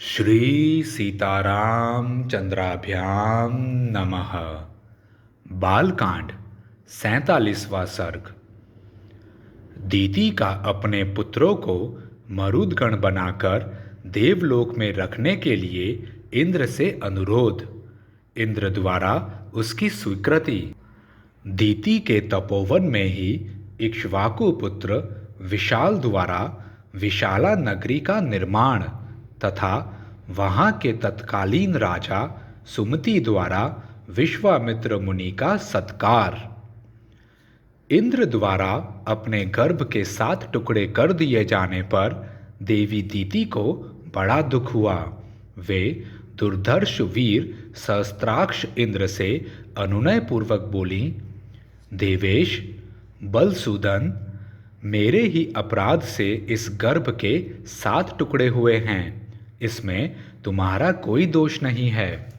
श्री सीताराम चंद्राभ्याम नमः। बालकांड 47वां सर्ग। दीति का अपने पुत्रों को मरुदगण बनाकर देवलोक में रखने के लिए इंद्र से अनुरोध। इंद्र द्वारा उसकी स्वीकृति। दीति के तपोवन में ही इक्ष्वाकु पुत्र विशाल द्वारा विशाला नगरी का निर्माण तथा वहाँ के तत्कालीन राजा सुमति द्वारा विश्वामित्र मुनि का सत्कार। इंद्र द्वारा अपने गर्भ के 7 टुकड़े कर दिए जाने पर देवी दीति को बड़ा दुख हुआ। वे दुर्धर्ष वीर सहस्त्राक्ष इंद्र से अनुनय पूर्वक बोली, देवेश बलसूदन, मेरे ही अपराध से इस गर्भ के 7 टुकड़े हुए हैं। इसमें तुम्हारा कोई दोष नहीं है।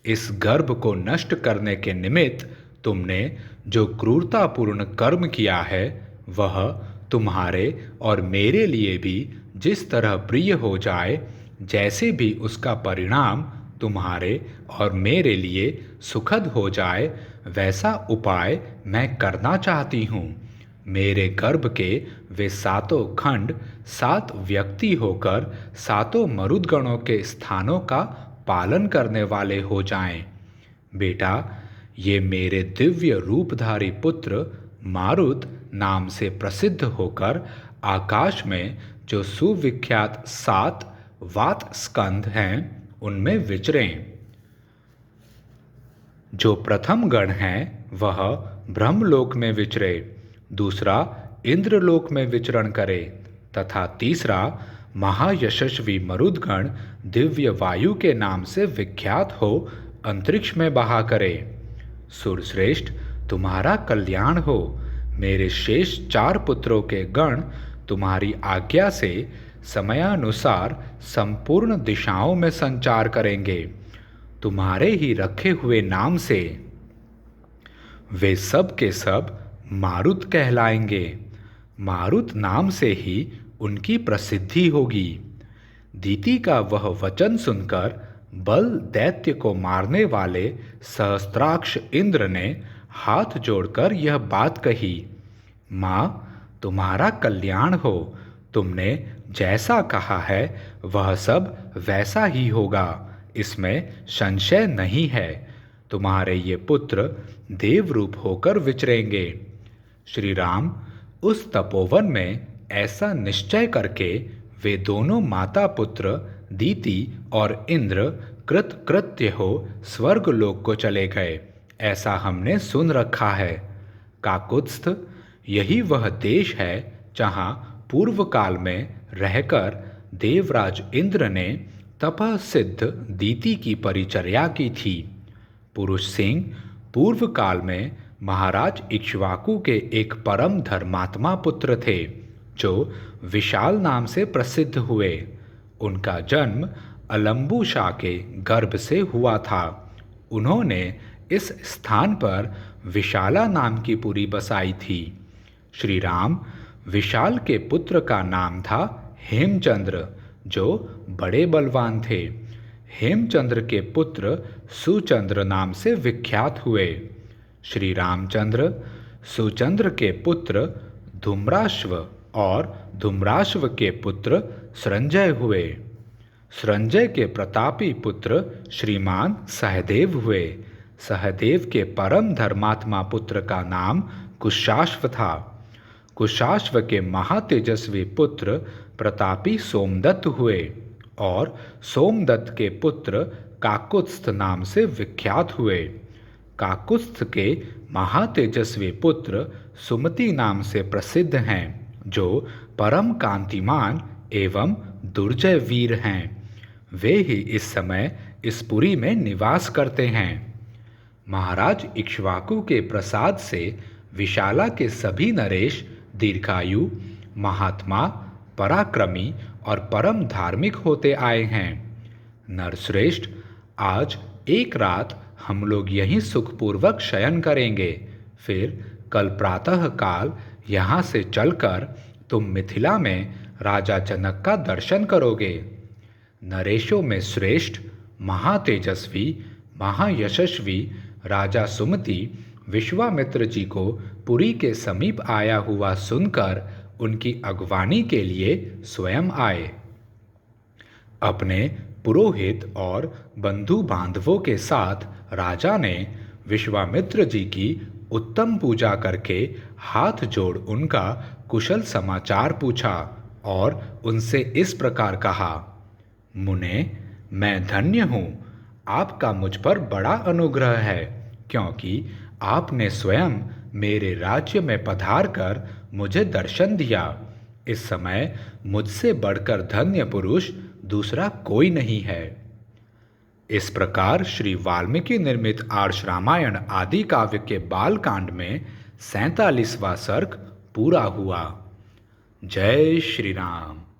इस गर्भ को नष्ट करने के निमित्त तुमने जो क्रूरतापूर्ण कर्म किया है वह तुम्हारे और मेरे लिए भी जिस तरह प्रिय हो जाए, जैसे भी उसका परिणाम तुम्हारे और मेरे लिए सुखद हो जाए, वैसा उपाय मैं करना चाहती हूँ। मेरे गर्भ के वे 7 खंड 7 व्यक्ति होकर 7 मरुदगणों के स्थानों का पालन करने वाले हो जाएं। बेटा, ये मेरे दिव्य रूपधारी पुत्र मारुत नाम से प्रसिद्ध होकर आकाश में जो सुविख्यात 7 वात स्कंध हैं उनमें विचरें। जो प्रथम गण है वह ब्रह्मलोक में विचरे, दूसरा इंद्रलोक में विचरण करे तथा तीसरा महायशस्वी मरुदगण दिव्य वायु के नाम से विख्यात हो अंतरिक्ष में बहा करे। सुरश्रेष्ठ, तुम्हारा कल्याण हो। मेरे शेष 4 पुत्रों के गण तुम्हारी आज्ञा से समयानुसार संपूर्ण दिशाओं में संचार करेंगे। तुम्हारे ही रखे हुए नाम से वे सब के सब मारुत कहलाएंगे। मारुत नाम से ही उनकी प्रसिद्धि होगी। दीति का वह वचन सुनकर बल दैत्य को मारने वाले सहस्त्राक्ष इंद्र ने हाथ जोड़कर यह बात कही, माँ, तुम्हारा कल्याण हो। तुमने जैसा कहा है वह सब वैसा ही होगा, इसमें संशय नहीं है। तुम्हारे ये पुत्र देवरूप होकर विचरेंगे। श्री राम उस तपोवन में ऐसा निश्चय करके वे दोनों माता पुत्र दीति और इंद्र कृतकृत्य हो स्वर्गलोक को चले गए, ऐसा हमने सुन रखा है। काकुत्स्थ यही वह देश है जहाँ पूर्व काल में रहकर देवराज इंद्र ने तपः सिद्ध दीति की परिचर्या की थी। पुरुष सिंह पूर्व काल में महाराज इक्ष्वाकु के एक परम धर्मात्मा पुत्र थे जो विशाल नाम से प्रसिद्ध हुए। उनका जन्म अलम्बुशा के गर्भ से हुआ था। उन्होंने इस स्थान पर विशाला नाम की पुरी बसाई थी। श्री राम विशाल के पुत्र का नाम था हेमचंद्र, जो बड़े बलवान थे। हेमचंद्र के पुत्र सुचंद्र नाम से विख्यात हुए। श्री रामचंद्र सुचंद्र के पुत्र धूम्राश्व और धूम्राश्व के पुत्र संजय हुए। संजय के प्रतापी पुत्र श्रीमान सहदेव हुए। सहदेव के परम धर्मात्मा पुत्र का नाम कुशाश्व था। कुशाश्व के महातेजस्वी पुत्र प्रतापी सोमदत्त हुए और सोमदत्त के पुत्र काकुत्स्थ नाम से विख्यात हुए। काकुत्स्थ के महातेजस्वी पुत्र सुमति नाम से प्रसिद्ध हैं, जो परम कांतिमान एवं दुर्जय वीर हैं। वे ही इस समय इस पुरी में निवास करते हैं। महाराज इक्ष्वाकु के प्रसाद से विशाला के सभी नरेश दीर्घायु, महात्मा, पराक्रमी और परम धार्मिक होते आए हैं। नरश्रेष्ठ, आज एक रात हम लोग यहीं सुखपूर्वक शयन करेंगे, फिर कल प्रातः काल यहाँ से चलकर तुम मिथिला में राजा जनक का दर्शन करोगे। नरेशों में श्रेष्ठ, महातेजस्वी, महायशस्वी राजा सुमति विश्वामित्र जी को पुरी के समीप आया हुआ सुनकर उनकी अगवानी के लिए स्वयं आए। अपने पुरोहित और बंधु बांधवों के साथ राजा ने विश्वामित्र जी की उत्तम पूजा करके हाथ जोड़ उनका कुशल समाचार पूछा और उनसे इस प्रकार कहा, मुने, मैं धन्य हूँ। आपका मुझ पर बड़ा अनुग्रह है, क्योंकि आपने स्वयं मेरे राज्य में पधार कर मुझे दर्शन दिया। इस समय मुझसे बढ़कर धन्य पुरुष दूसरा कोई नहीं है। इस प्रकार श्री वाल्मीकि निर्मित आर्ष रामायण आदि काव्य के बालकांड में 47वां सर्ग पूरा हुआ। जय श्री राम।